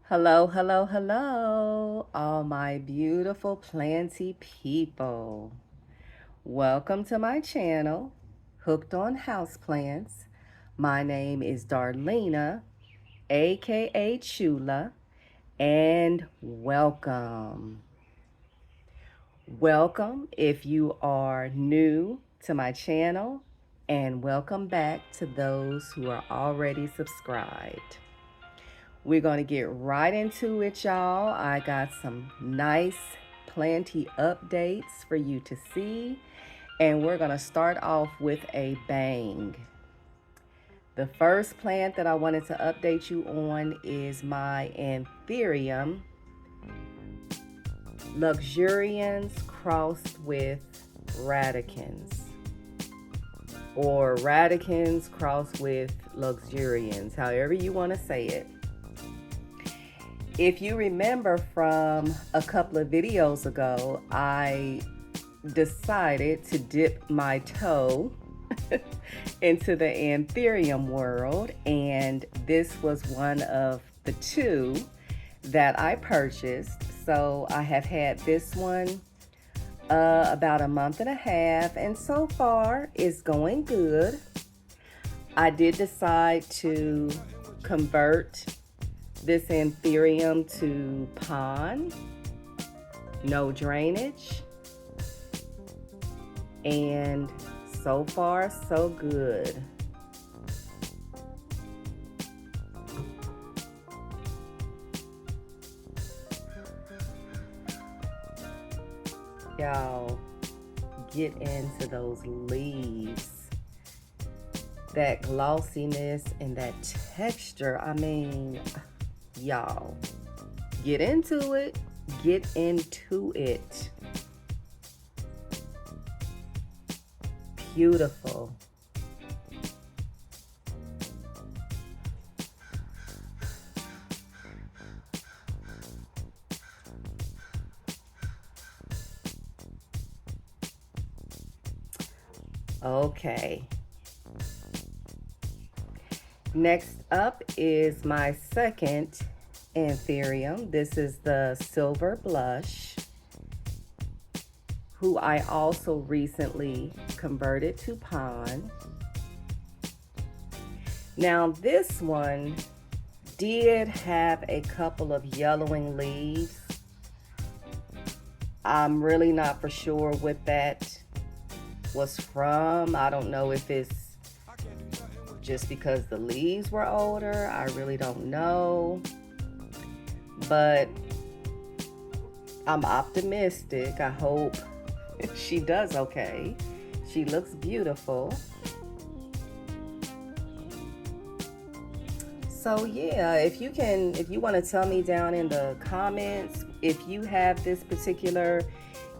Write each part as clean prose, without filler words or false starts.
Hello, hello, hello, all my beautiful planty people. Welcome to my channel, Hooked on Houseplants. My name is Darlena, aka Chula, and welcome. Welcome if you are new to my channel, and welcome back to those who are already subscribed. We're going to get right into it, y'all. I got some nice planty updates for you to see, and we're going to start off with a bang. The first plant that I wanted to update you on is my Anthurium luxurians crossed with radicans, or radicans crossed with luxurians, however you want to say it. If you remember from a couple of videos ago, I decided to dip my toe into the Anthurium world, and this was one of the two that I purchased. So I have had this one about a month and a half, and so far it's going good. I did decide to convert this Anthurium to pond, no drainage, and so far so good. Y'all, get into those leaves. That glossiness and that texture, I mean, y'all, get into it. Get into it. Beautiful. Okay. Next up is my second Anthurium. This is the Silver Blush, who I also recently converted to pond. Now this one did have a couple of yellowing leaves. I'm really not for sure what that was from. I don't know if it's just because the leaves were older. I really don't know. But I'm optimistic. I hope she does okay. She looks beautiful. So yeah, if you want to tell me down in the comments if you have this particular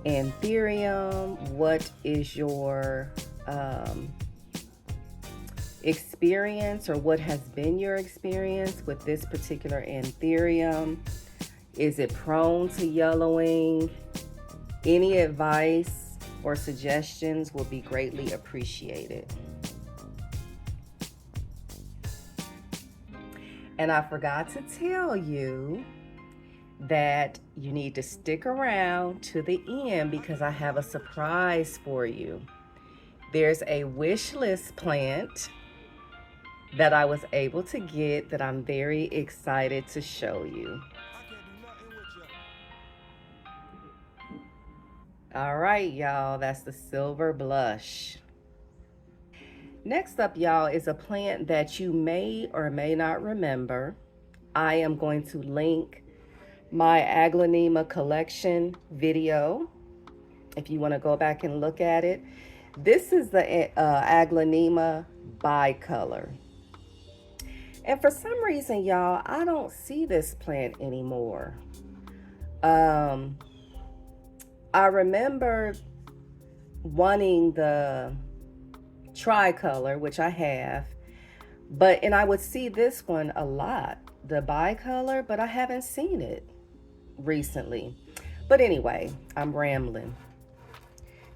Anthurium, what is your experience, or what has been your experience with this particular Anthurium? Is it prone to yellowing? Any advice or suggestions will be greatly appreciated. And I forgot to tell you that you need to stick around to the end because I have a surprise for you. There's a wish list plant that I was able to get that I'm very excited to show you. All right, y'all, that's the Silver Blush. Next up, y'all, is a plant that you may or may not remember. I am going to link my Aglaonema collection video if you want to go back and look at it. This is the Aglaonema bicolor. And for some reason, y'all, I don't see this plant anymore. I remember wanting the tricolor, which I have, and I would see this one a lot, the bicolor, but I haven't seen it recently. But anyway, I'm rambling.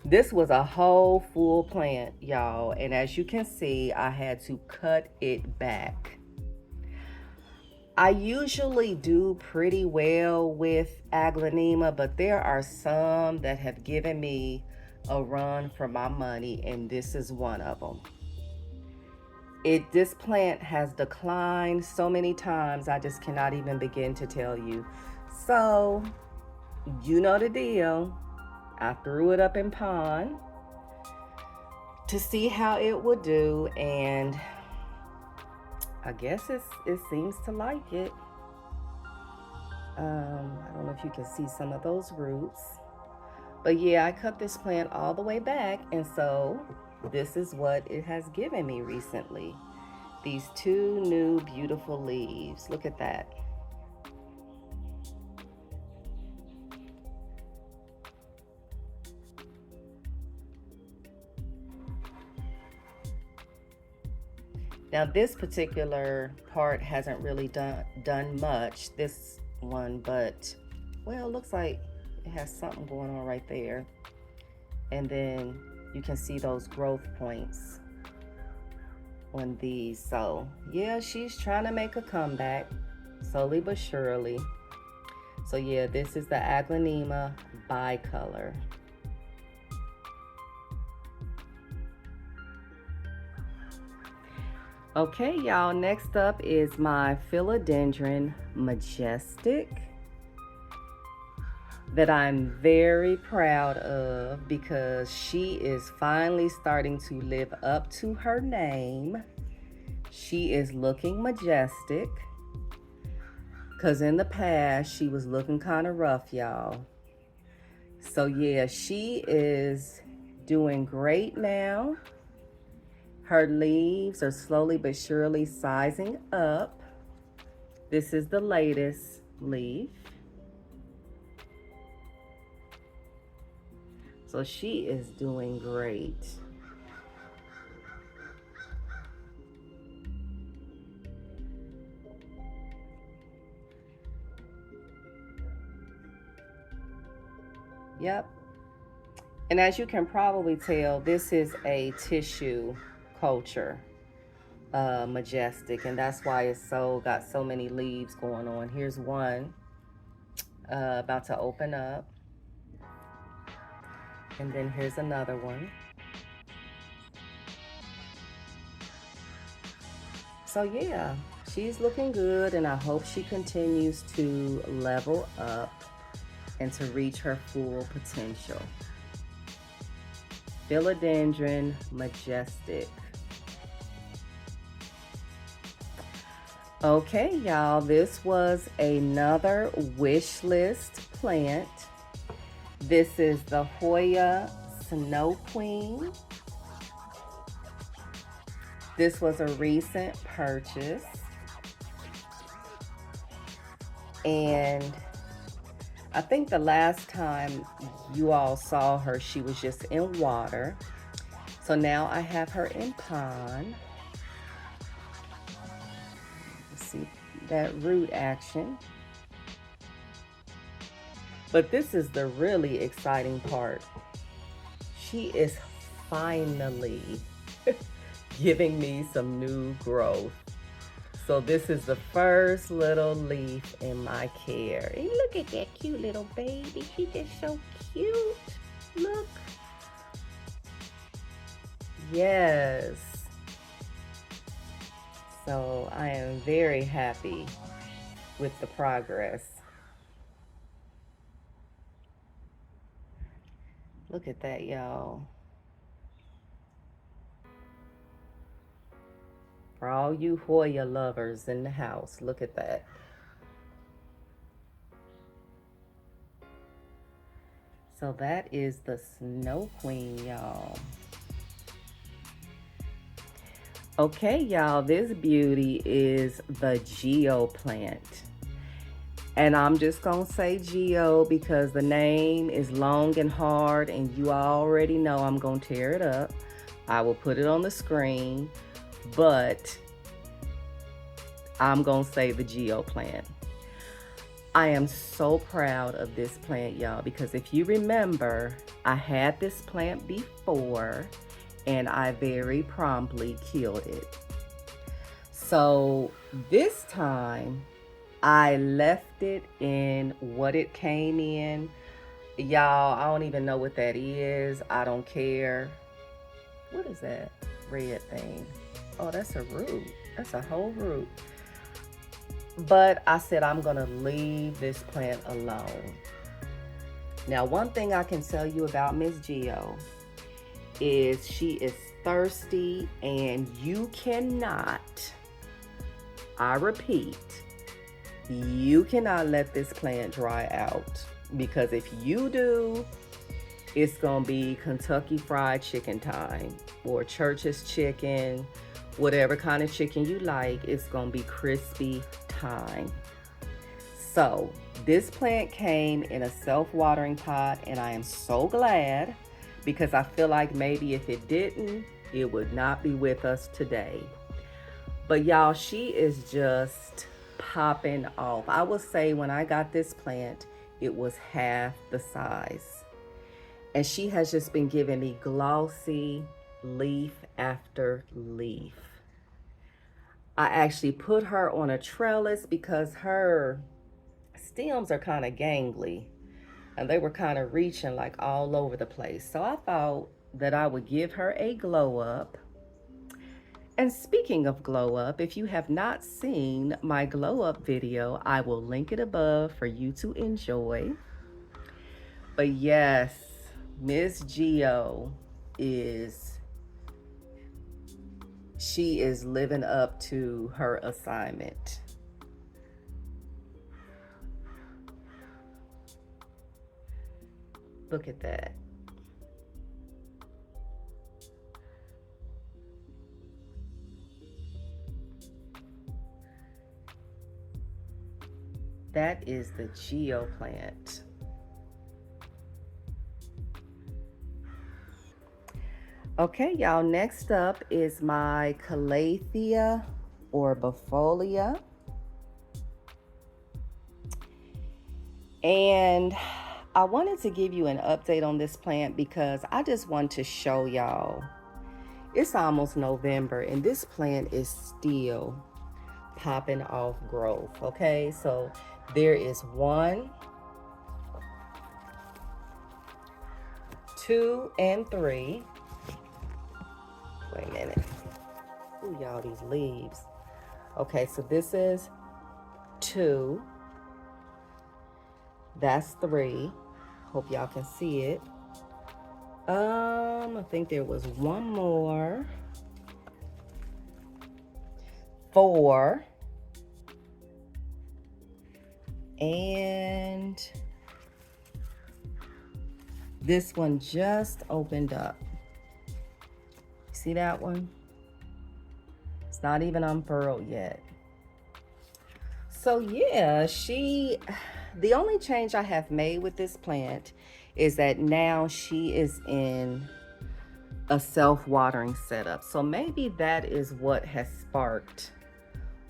This was a whole full plant, y'all, and as you can see, I had to cut it back. I usually do pretty well with Aglaonema, but there are some that have given me a run for my money, and this is one of them. This plant has declined so many times, I just cannot even begin to tell you. So, you know the deal. I threw it up in pond to see how it would do, and I guess it seems to like it. I don't know if you can see some of those roots, but yeah, I cut this plant all the way back, and so this is what it has given me recently. These two new beautiful leaves. Look at that. Now this particular part hasn't really done much, this one, but well, it looks like it has something going on right there. And then you can see those growth points on these. So yeah, she's trying to make a comeback slowly but surely. So yeah, this is the Aglaonema bicolor. Okay, y'all, next up is my Philodendron majestic that I'm very proud of because she is finally starting to live up to her name. She is looking majestic because in the past she was looking kind of rough, y'all. So yeah, she is doing great now. Her leaves are slowly but surely sizing up. This is the latest leaf. So she is doing great. Yep. And as you can probably tell, this is a tissue culture majestic, and that's why it's got so many leaves going on. Here's one about to open up, and then here's another one. So yeah, she's looking good, and I hope she continues to level up and to reach her full potential. Philodendron majestic. Okay, y'all, this was another wish list plant. This is the Hoya Snow Queen. This was a recent purchase. And I think the last time you all saw her, she was just in water. So now I have her in pond. See that root action. But this is the really exciting part. She is finally giving me some new growth. So this is the first little leaf in my care. And look at that cute little baby. She's just so cute. Look. Yes. So I am very happy with the progress. Look at that, y'all. For all you Hoya lovers in the house, look at that. So that is the Snow Queen, y'all. Okay, y'all, this beauty is the Geo plant. And I'm just gonna say Geo because the name is long and hard, and you already know I'm gonna tear it up. I will put it on the screen, but I'm gonna say the Geo plant. I am so proud of this plant, y'all, because if you remember, I had this plant before and I very promptly killed it. So this time I left it in what it came in. Y'all, I don't even know what that is. I don't care. What is that red thing? Oh, that's a root. That's a whole root. But I said I'm going to leave this plant alone. Now, one thing I can tell you about Miss Geo is she is thirsty, and you cannot, I repeat, you cannot let this plant dry out, because if you do, it's gonna be Kentucky Fried Chicken time, or Church's chicken, whatever kind of chicken you like. It's gonna be crispy time. So this plant came in a self-watering pot, and I am so glad, because I feel like maybe if it didn't, it would not be with us today. But y'all, she is just popping off. I will say when I got this plant, it was half the size. And she has just been giving me glossy leaf after leaf. I actually put her on a trellis because her stems are kind of gangly, and they were kind of reaching like all over the place. So I thought that I would give her a glow up. And speaking of glow up, if you have not seen my glow up video, I will link it above for you to enjoy. But yes, Miss Geo she is living up to her assignment. Look at that. That is the Geo plant. Okay, y'all, next up is my Calathea orbifolia. And I wanted to give you an update on this plant because I just want to show y'all. It's almost November and this plant is still popping off growth. Okay, so there is 1, 2, and 3. Wait a minute. Ooh, y'all, these leaves. Okay, so this is 2. That's 3. Hope y'all can see it. I think there was 1 more. 4. And this one just opened up. See that one? It's not even unfurled yet. So yeah, the only change I have made with this plant is that now she is in a self-watering setup. So maybe that is what has sparked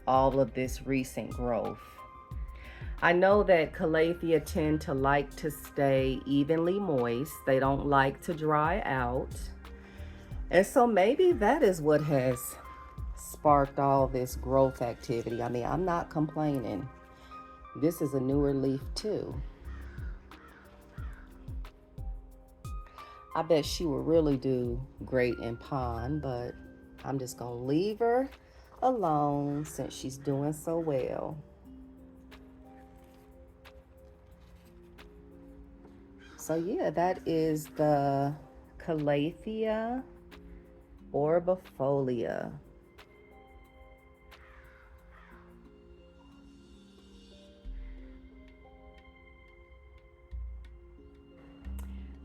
all of this recent growth. I know that Calathea tend to like to stay evenly moist. They don't like to dry out. And so maybe that is what has sparked all this growth activity. I mean, I'm not complaining. This is a newer leaf too. I bet she will really do great in pond, but I'm just gonna leave her alone since she's doing so well. So yeah, that is the Calathea orbifolia.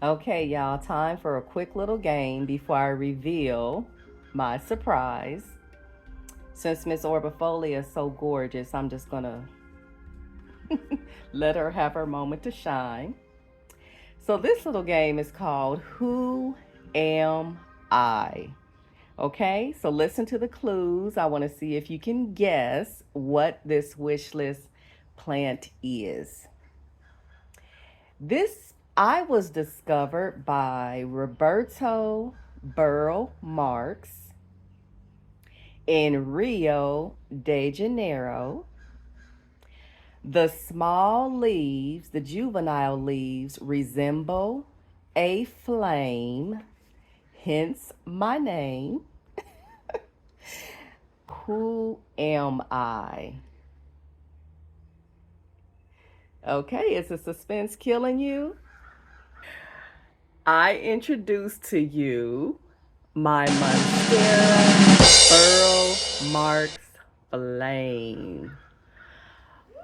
Okay, y'all, time for a quick little game before I reveal my surprise. Since Miss Orbifolia is so gorgeous, I'm just gonna let her have her moment to shine. So this little game is called Who Am I? Okay, so listen to the clues. I want to see if you can guess what this wish list plant is. I was discovered by Roberto Burle Marx in Rio de Janeiro. The small leaves, the juvenile leaves, resemble a flame, hence my name. Who am I? Okay, is the suspense killing you? I introduce to you my Monstera burle marx flame.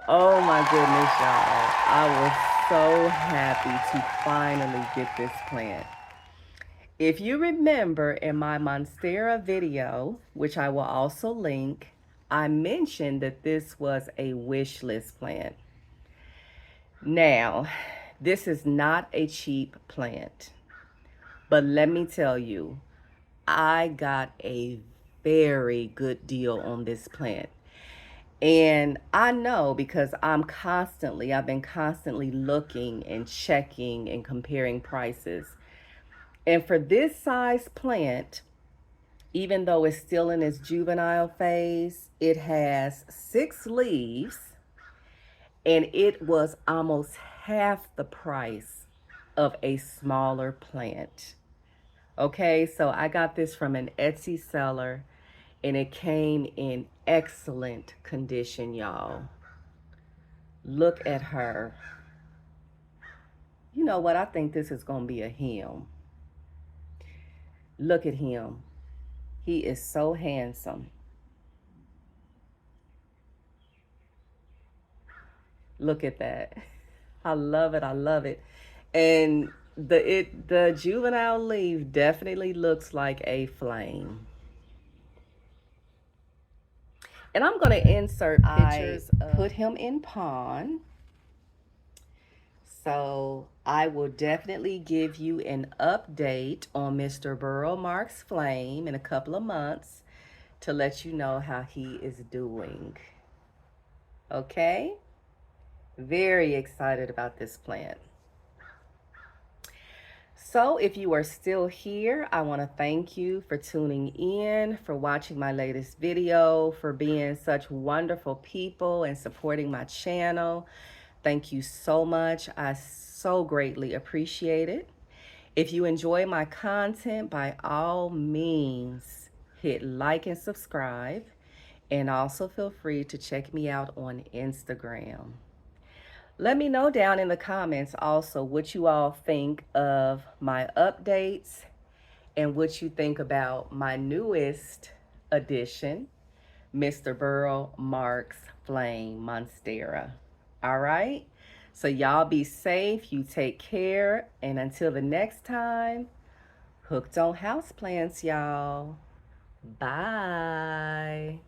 Oh my goodness, y'all. I was so happy to finally get this plant. If you remember in my Monstera video, which I will also link, I mentioned that this was a wish list plant. Now, this is not a cheap plant, but let me tell you, I got a very good deal on this plant. And I know because I've been constantly looking and checking and comparing prices. And for this size plant, even though it's still in its juvenile phase, it has 6 leaves and it was almost half the price of a smaller plant. Okay, so I got this from an Etsy seller and it came in excellent condition, y'all. Look at her. You know what? I think this is going to be a him. Look at him. He is so handsome. Look at that. I love it. I love it. And the juvenile leaf definitely looks like a flame. And I'm going to insert pictures. Put him in pawn. So I will definitely give you an update on Mr. Burle Marx Flame in a couple of months to let you know how he is doing. Okay? Very excited about this plant. So if you are still here, I want to thank you for tuning in, for watching my latest video, for being such wonderful people and supporting my channel. Thank you so much. I so greatly appreciate it. If you enjoy my content, by all means, hit like and subscribe. And also feel free to check me out on Instagram. Let me know down in the comments also what you all think of my updates and what you think about my newest addition, Mr. Burle Marx Flame Monstera. All right? So y'all be safe, you take care, and until the next time, hooked on houseplants, y'all. Bye.